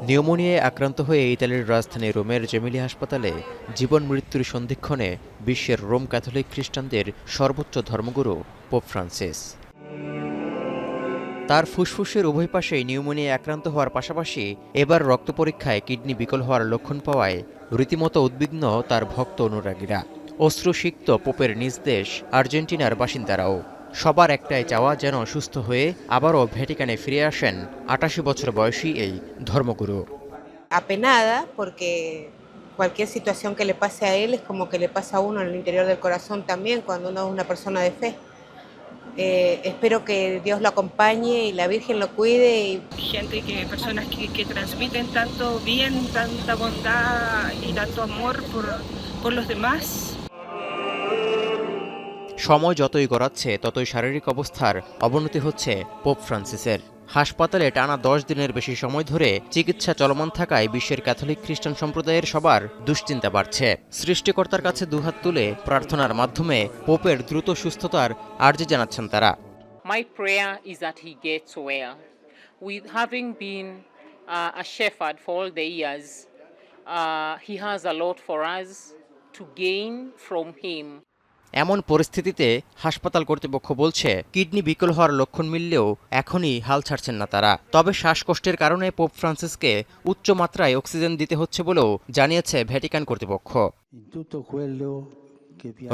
নিউমোনিয়ায় আক্রান্ত হয়ে ইতালির রাজধানী রোমের জেমেলি হাসপাতালে জীবন মৃত্যুর সন্ধিক্ষণে বিশ্বের রোম ক্যাথলিক খ্রিস্টানদের সর্বোচ্চ ধর্মগুরু পোপ ফ্রান্সিস। তার ফুসফুসের উভয় পাশেই নিউমোনিয়ায় আক্রান্ত হওয়ার পাশাপাশি এবার রক্ত পরীক্ষায় কিডনি বিকল হওয়ার লক্ষণ পাওয়ায় রীতিমতো উদ্বিগ্ন তার ভক্ত অনুরাগীরা। অশ্রুসিক্ত পোপের নিজ দেশ আর্জেন্টিনার বাসিন্দারাও। সবার একটাই চাওয়া, যেন সুস্থ হয়ে আবারও ভ্যাটিকানে ফিরে আসেন ৮৮ বছর বয়সী এই ধর্মগুরু। Apenada porque cualquier situación que le pase a él es como que le pasa a uno en el interior del corazón también cuando uno es una persona de fe. Espero que Dios lo acompañe y la Virgen lo cuide. Personas que transmiten tanto bien, tanta bondad y tanto amor por los demás. সময় যতই গড়াচ্ছে ততই শারীরিক অবস্থার অবনতি হচ্ছে pope ফ্রান্সিসের। হাসপাতালে টানা ১০ দিনের বেশি সময় ধরে চিকিৎসা চলমান থাকায় বিশ্বের ক্যাথলিক খ্রিস্টান সম্প্রদায়ের সবার দুশ্চিন্তা বাড়ছে। সৃষ্টিকর্তার কাছে দুহাত তুলে প্রার্থনার মাধ্যমে পোপের দ্রুত সুস্থতার আর্জি জানাচ্ছেন তারা। My prayer is that he gets well. With having been a shepherd for all the years, he has a lot for us to gain from him. এমন পরিস্থিতিতে হাসপাতাল কর্তৃপক্ষ বলছে, কিডনি বিকল হওয়ার লক্ষণ মিললেও এখনই হাল ছাড়ছেন না তারা। তবে শ্বাসকষ্টের কারণে পোপ ফ্রান্সিসকে উচ্চ মাত্রায় অক্সিজেন দিতে হচ্ছে বলেও জানিয়েছে ভ্যাটিকান কর্তৃপক্ষ।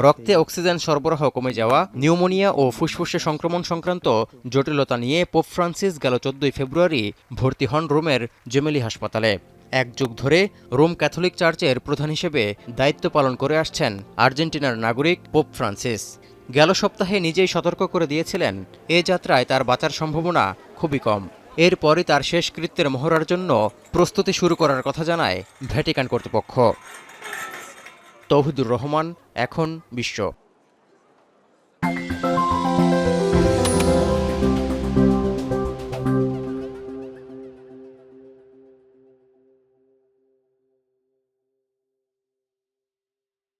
রক্তে অক্সিজেন সরবরাহ কমে যাওয়া, নিউমোনিয়া ও ফুসফুসে সংক্রমণ সংক্রান্ত জটিলতা নিয়ে পোপ ফ্রান্সিস গেল ১৪ ফেব্রুয়ারি ভর্তি হন রোমের জেমেলি হাসপাতালে। এক যুগ ধরে রোম ক্যাথলিক চার্চের প্রধান হিসেবে দায়িত্ব পালন করে আসছেন আর্জেন্টিনার নাগরিক পোপ ফ্রান্সিস। গেল সপ্তাহে নিজেই সতর্ক করে দিয়েছিলেন, এ যাত্রায় তার বাঁচার সম্ভাবনা খুবই কম। এরপরই তার শেষকৃত্যের মহড়ার জন্য প্রস্তুতি শুরু করার কথা জানায় ভ্যাটিকান কর্তৃপক্ষ। তৌহিদুর রহমান, এখন বিশ্ব।